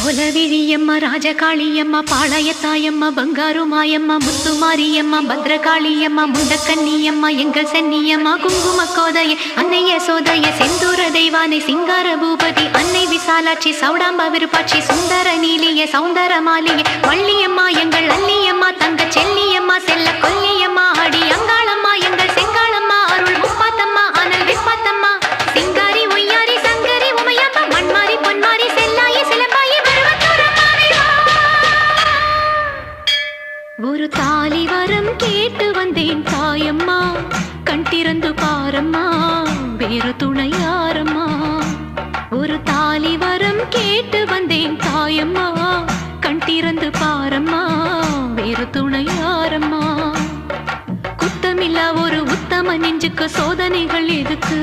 கோலவிழியம்மா ராஜகாளியம்மா பாளையத்தாயம்மா பங்காரு மாயம்மா முத்துமாரியம்மா பத்ரகாளியம்மா முண்டக்கன்னியம்மா எங்கள் சென்னியம்மா குங்கும கோதைய அன்னைய சோதைய செந்தூர தெய்வானை சிங்கார பூபதி அன்னை விசாலாட்சி சௌடாம்பா விருப்பாட்சி சுந்தர நீலிய சௌந்தர மாலிய வள்ளியம்மா எங்கள் அல்லியம்மா தங்க செல்லியம்மா செல்ல கொல்லியம்மா அடி அங்காளம்மா எங்கள் செங்காளம்மா அருள் முப்பாத்தம்மா அனல் விப்பாத்தம்மா சிங்காரி ஒய்யாரி சங்கரி உமையப்பா மண்மாரி பொன்மாரி செல்லாயி சிலம்பாயி ஒரு தாலி வரம் கேட்டு வந்தேன் தாயம்மா கண் திறந்து பாரம்மா வேறு துணையாரம்மா ஒரு தாலி வரம் கேட்டு வந்தேன் தாயம்மா கண் திறந்து பாரம்மா வேறு துணையாரம்மா குத்தமில்லா ஒரு உத்தம நெஞ்சுக்கு சோதனைகள் எதுக்கு